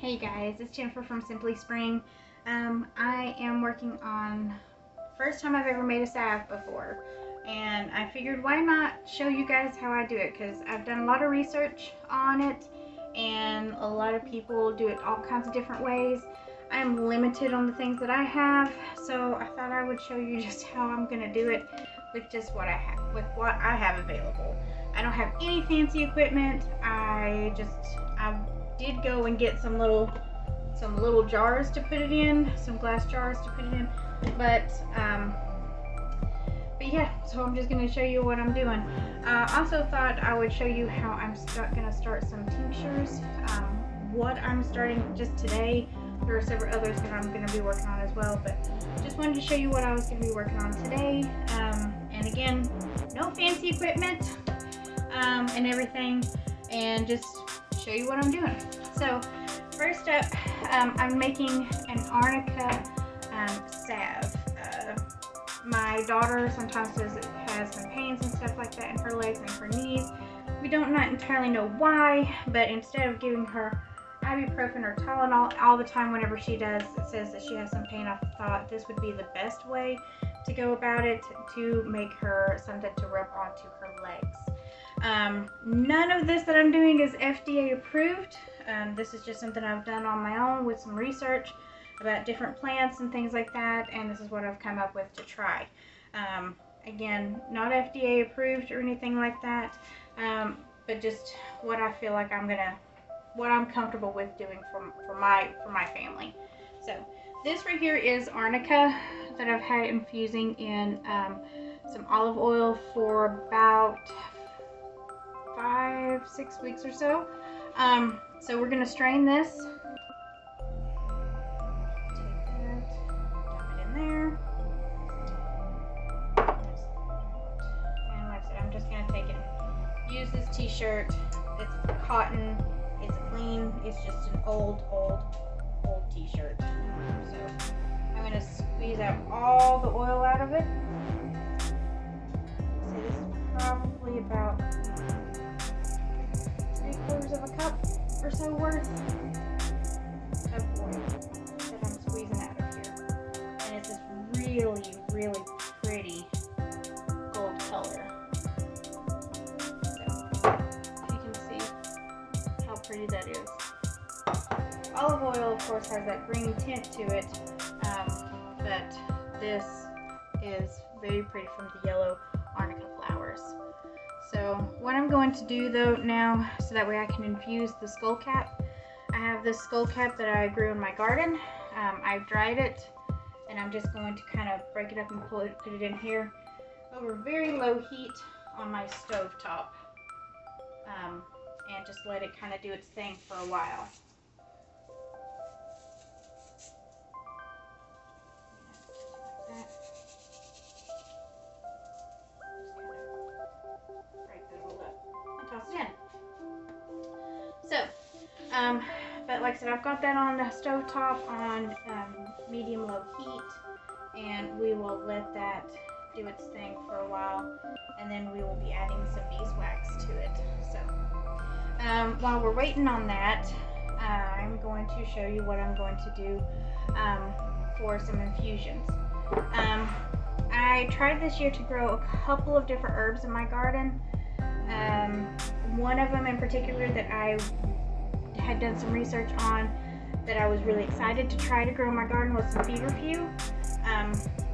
Hey guys, it's Jennifer from Simply Spring. I am working on first time I've ever made a salve before, and I figured why not show you guys how I do it, because I've done a lot of research on it and a lot of people do it all kinds of different ways. I am limited on the things that I have, so I thought I would show you just how I'm gonna do it with just what I have available. I don't have any fancy equipment. I did go and get some little jars to put it in, some glass jars to put it in, but yeah, so I'm just going to show you what I'm doing. I also thought I would show you how I'm going to start some tinctures. What I'm starting just today. There are several others that I'm going to be working on as well, but just wanted to show you what I was going to be working on today. And again, no fancy equipment and everything, and just show you what I'm doing. So first up, I'm making an arnica salve. My daughter sometimes has some pains and stuff like that in her legs and her knees. We don't not entirely know why, but instead of giving her ibuprofen or Tylenol all the time whenever she says that she has some pain, I thought this would be the best way to go about it to make her something to rub onto her legs. None of this that I'm doing is FDA approved. This is just something I've done on my own with some research about different plants and things like that, and this is what I've come up with to try. Again, not FDA approved or anything like that, but just what I feel like what I'm comfortable with doing for my family. So this right here is arnica that I've had infusing in some olive oil for about 5-6 weeks or so. So we're gonna strain this. Take that, dump it in there. And like I said, I'm just gonna take it. Use this t-shirt. It's cotton. It's clean. It's just an old t-shirt. So I'm gonna squeeze out all the oil out of it. So this is probably about 3/4 of a cup or so worth of oil that I'm squeezing out of here. And it's this really pretty gold color. So if you can see how pretty that is. Olive oil, of course, has that green tint to it, but this is very pretty from the yellow arnica flowers. So what I'm going to do though now, so that way I can infuse the skull cap. I have this skull cap that I grew in my garden. I've dried it, and I'm just going to kind of break it up and put it in here over very low heat on my stove top, and just let it kind of do its thing for a while. But like I said, I've got that on the stove top on medium-low heat, and we will let that do its thing for a while, and then we will be adding some beeswax to it. So while we're waiting on that, I'm going to show you what I'm going to do for some infusions. I tried this year to grow a couple of different herbs in my garden. One of them in particular that I had done some research on that I was really excited to try to grow in my garden was some feverfew.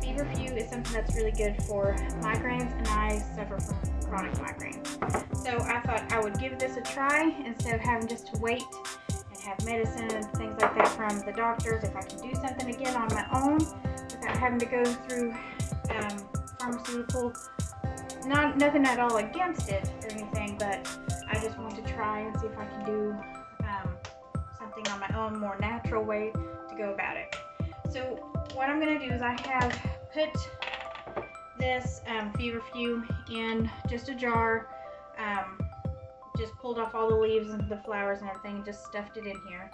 Feverfew is something that's really good for migraines, and I suffer from chronic migraines. So I thought I would give this a try instead of having just to wait and have medicine and things like that from the doctors. If I can do something again on my own without having to go through pharmaceutical, nothing at all against it or anything, but I just want to try and see if I can do something on my own, more natural way to go about it. So what I'm going to do is I have put this feverfew in just a jar, just pulled off all the leaves and the flowers and everything, and just stuffed it in here.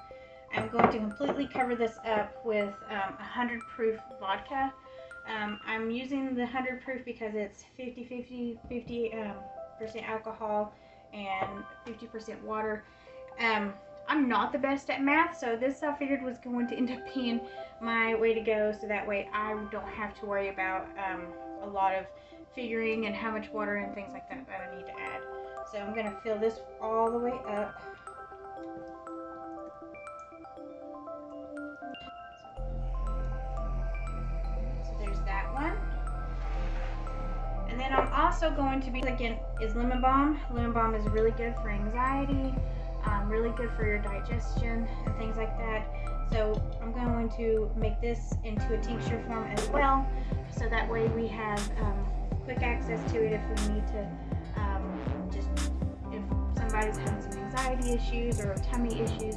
I'm going to completely cover this up with 100 proof vodka. I'm using the 100 proof because it's 50% alcohol and 50% water. I'm not the best at math, so this I figured was going to end up being my way to go, so that way I don't have to worry about a lot of figuring and how much water and things like that I need to add. So I'm going to fill this all the way up. So there's that one. And then I'm also going to be, again, is lemon balm. Lemon balm is really good for anxiety, really good for your digestion and things like that. So I'm going to make this into a tincture form as well, so that way we have quick access to it if we need to, if somebody's having some anxiety issues or tummy issues,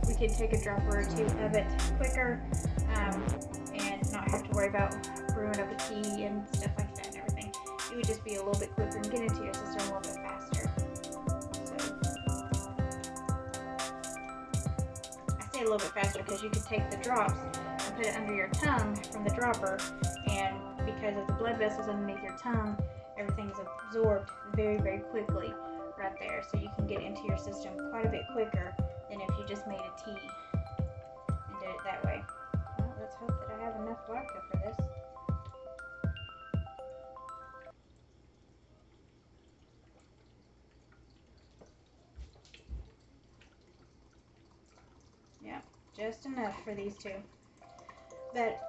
we can take a dropper or two of it quicker and not have to worry about brewing up a tea and stuff like that and everything. It would just be a little bit quicker and get into your system a little bit faster. A little bit faster because you could take the drops and put it under your tongue from the dropper, and because of the blood vessels underneath your tongue, everything's absorbed very, very quickly right there, so you can get into your system quite a bit quicker than if you just made a tea and did it that way. Well, let's hope that I have enough vodka for this. Just enough for these two. But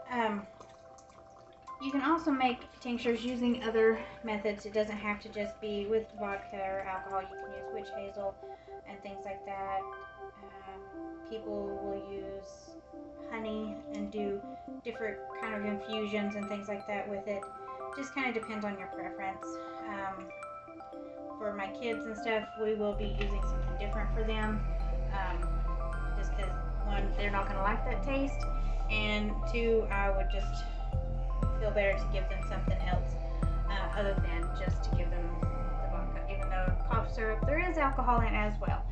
you can also make tinctures using other methods. It doesn't have to just be with vodka or alcohol. You can use witch hazel and things like that. People will use honey and do different kind of infusions and things like that with it. Just kind of depends on your preference. For my kids and stuff, we will be using something different for them. Just because, one, they're not going to like that taste, and two, I would just feel better to give them something else other than just to give them the vodka. Even though cough syrup, there is alcohol in it as well.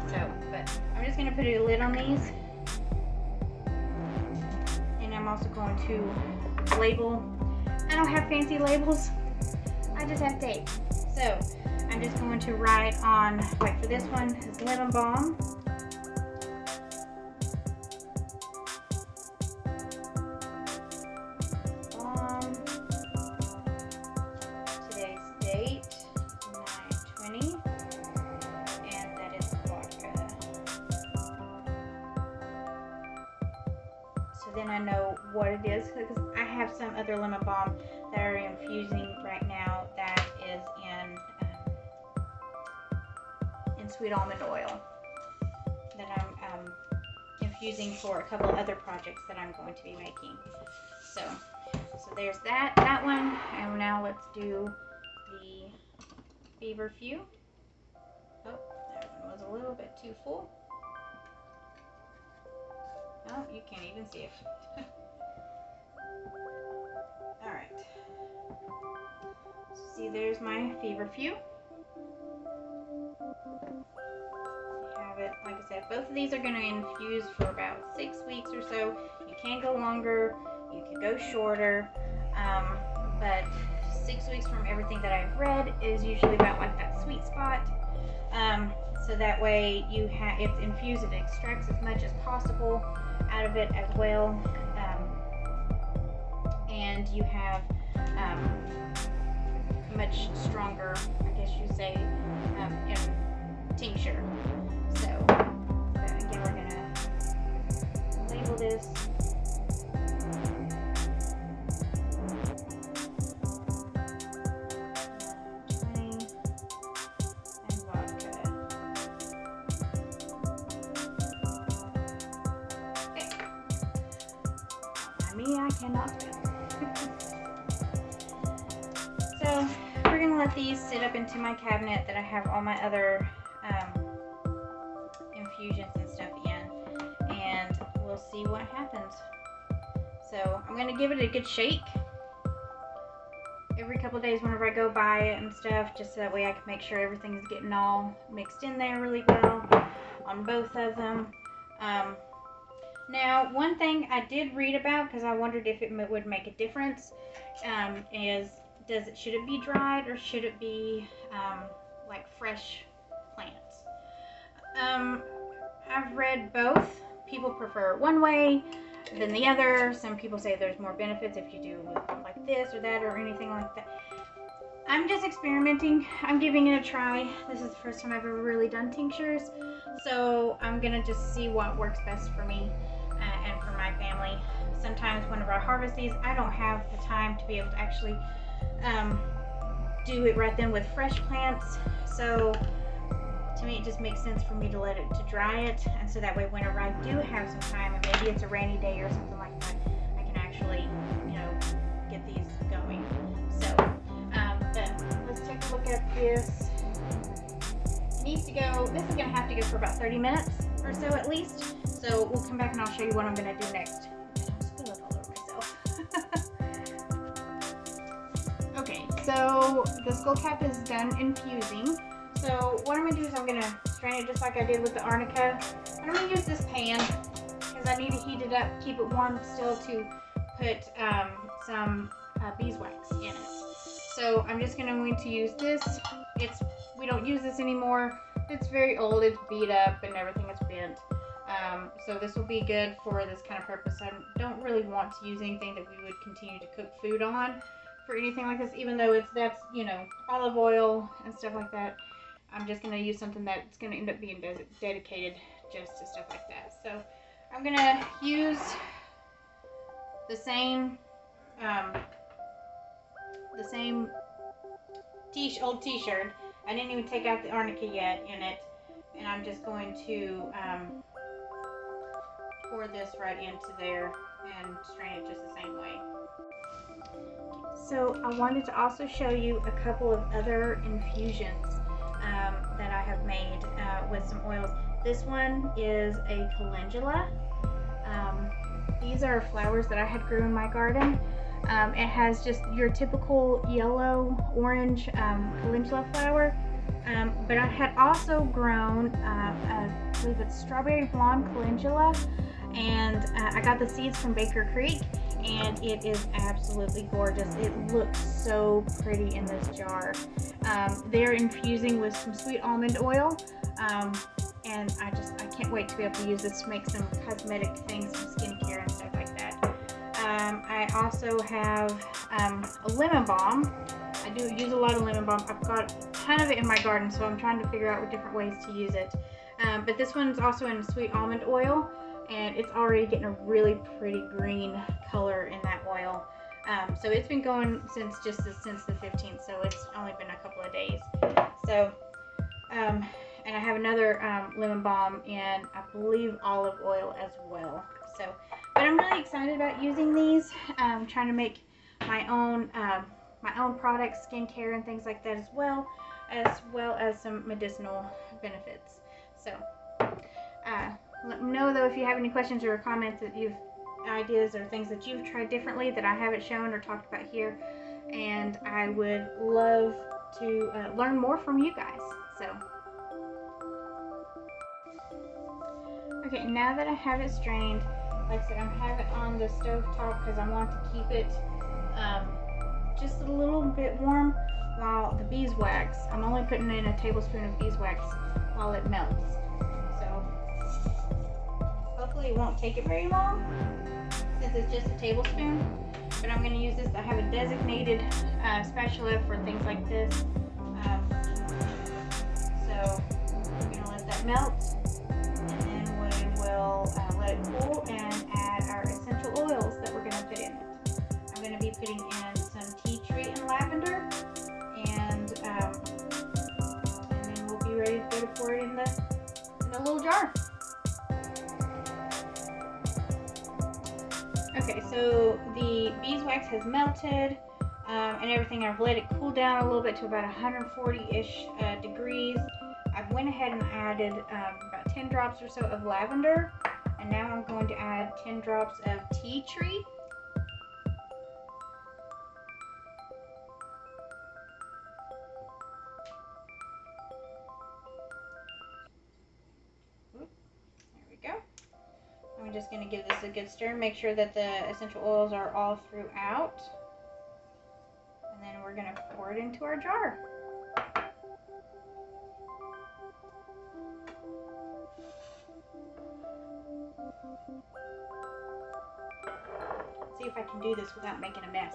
So, but I'm just going to put a lid on these, and I'm also going to label. I don't have fancy labels. I just have tape. So I'm just going to write on, like for this one, is lemon balm. Today's date, 9/20, and that is vodka. So then I know what it is, because I have some other lemon balm that are infusing right now that is in sweet almond oil that I'm infusing for a couple other projects that I'm going to be making. So there's that one, and now let's do the feverfew. Oh, that one was a little bit too full. Oh, you can't even see it. Alright. See, there's my feverfew. Have it, like I said, both of these are going to infuse for about 6 weeks or so. You can go longer, you could go shorter, but 6 weeks from everything that I've read is usually about like that sweet spot. So that way you have, if infused, it extracts as much as possible out of it as well, and you have much stronger, I guess you say, tincture. So again, we're gonna label this. I cannot spell. So we're going to let these sit up into my cabinet that I have all my other infusions and stuff in, and we'll see what happens. So I'm going to give it a good shake every couple of days whenever I go by it and stuff, just so that way I can make sure everything's getting all mixed in there really well on both of them. Now, one thing I did read about, because I wondered if it would make a difference, is should it be dried or should it be like fresh plants? I've read both. People prefer one way than the other. Some people say there's more benefits if you do like this or that or anything like that. I'm just experimenting. I'm giving it a try. This is the first time I've ever really done tinctures. So I'm gonna just see what works best for me and for my family. Sometimes whenever I harvest these, I don't have the time to be able to actually do it right then with fresh plants. So to me, it just makes sense for me to let it to dry it, and so that way whenever I do have some time, and maybe it's a rainy day or something like that, I can actually, get these going. So, but let's take a look at this. It needs to go. This is gonna have to go for about 30 minutes or so at least. So we'll come back and I'll show you what I'm gonna do next. I'll spill it all over myself. Okay, so the skull cap is done infusing. So what I'm going to do is I'm going to strain it just like I did with the arnica. And I'm going to use this pan because I need to heat it up, keep it warm still to put some beeswax in it. So I'm just going to use this. We don't use this anymore. It's very old, it's beat up and everything is bent. So this will be good for this kind of purpose. I don't really want to use anything that we would continue to cook food on for anything like this, even though that's olive oil and stuff like that. I'm just going to use something that's going to end up being dedicated just to stuff like that. So I'm going to use the same old t-shirt. I didn't even take out the arnica yet in it, and I'm just going to pour this right into there and strain it just the same way. So I wanted to also show you a couple of other infusions that I have made with some oils. This one is a calendula. These are flowers that I had grew in my garden. It has just your typical yellow, orange calendula flower. But I had also grown, I believe it's strawberry blonde calendula, and I got the seeds from Baker Creek, and it is absolutely gorgeous. It looks so pretty in this jar. They're infusing with some sweet almond oil, and I can't wait to be able to use this to make some cosmetic things, some skincare and stuff like that. I also have a lemon balm. I do use a lot of lemon balm. I've got a ton of it in my garden, so I'm trying to figure out different ways to use it. But this one's also in sweet almond oil, and it's already getting a really pretty green color in that oil. So it's been going since the 15th, so it's only been a couple of days. So, and I have another lemon balm and I believe olive oil as well. So, but I'm really excited about using these. Trying to make my own products, skincare and things like that as well as some medicinal benefits. So, let me know though if you have any questions or comments that ideas or things that you've tried differently that I haven't shown or talked about here, and I would love to learn more from you guys. So, okay, now that I have it strained, like I said, I'm having it on the stove top because I want to keep it just a little bit warm while the beeswax, I'm only putting in a tablespoon of beeswax while it melts. So hopefully it won't take it very long since it's just a tablespoon, but I'm going to use this. I have a designated spatula for things like this. So we're going to let that melt, and then we will let it cool and add our essential oils that we're going to put in it. I'm going to be putting in some tea tree and lavender, and then we'll be ready to go to pour it in the little jar. Okay, so the beeswax has melted and everything. I've let it cool down a little bit to about 140-ish degrees. I went ahead and added about 10 drops or so of lavender, and now I'm going to add 10 drops of tea tree. I'm just going to give this a good stir, make sure that the essential oils are all throughout, and then we're going to pour it into our jar. See if I can do this without making a mess.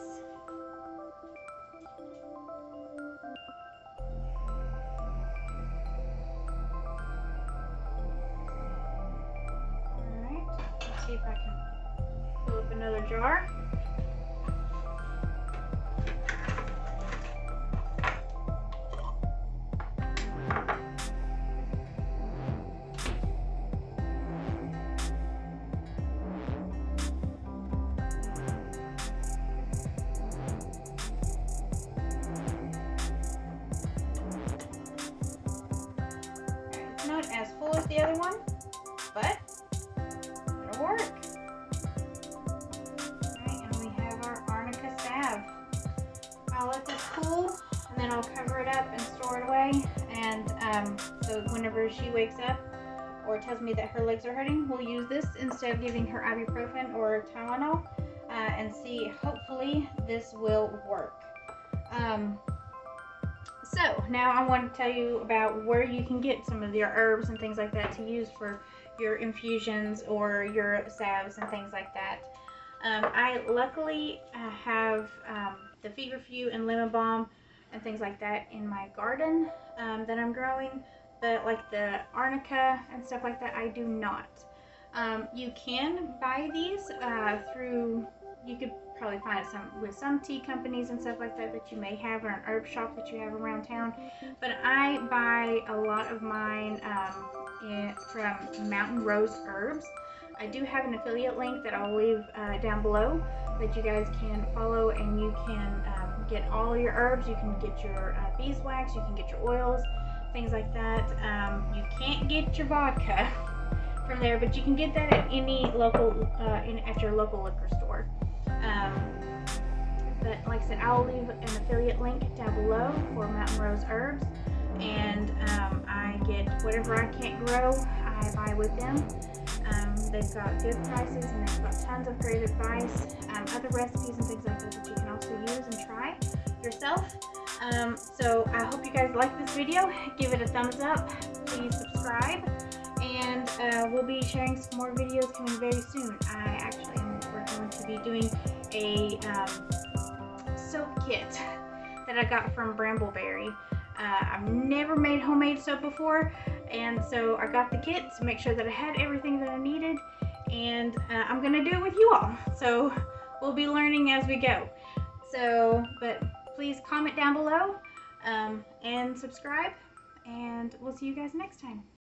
Alright, let's see if I can fill up another jar. Not as full as the other one, but it'll work. Alright, and we have our arnica salve. I'll let this cool, and then I'll cover it up and store it away. And so whenever she wakes up or tells me that her legs are hurting, we'll use this instead of giving her ibuprofen or Tylenol, and see, hopefully this will work. So now I want to tell you about where you can get some of your herbs and things like that to use for your infusions or your salves and things like that. I luckily have the feverfew and lemon balm and things like that in my garden that I'm growing, but like the arnica and stuff like that, I do not. You can buy these through, you could probably find it with some tea companies and stuff like that you may have, or an herb shop that you have around town. But I buy a lot of mine from Mountain Rose Herbs. I do have an affiliate link that I'll leave down below that you guys can follow, and you can get all your herbs. You can get your beeswax, you can get your oils, things like that. You can't get your vodka from there, but you can get that at any local at your local liquor store. But like I said, I'll leave an affiliate link down below for Mountain Rose Herbs, and I get whatever I can't grow, I buy with them. They've got good prices, and they've got tons of great advice, other recipes and things like that you can also use and try yourself. So I hope you guys like this video. Give it a thumbs up, please subscribe, and we'll be sharing some more videos coming very soon. We're going to be doing a soap kit that I got from Brambleberry. I've never made homemade soap before, and so I got the kit to make sure that I had everything that I needed, and I'm gonna do it with you all. So we'll be learning as we go. So, but please comment down below and subscribe, and we'll see you guys next time.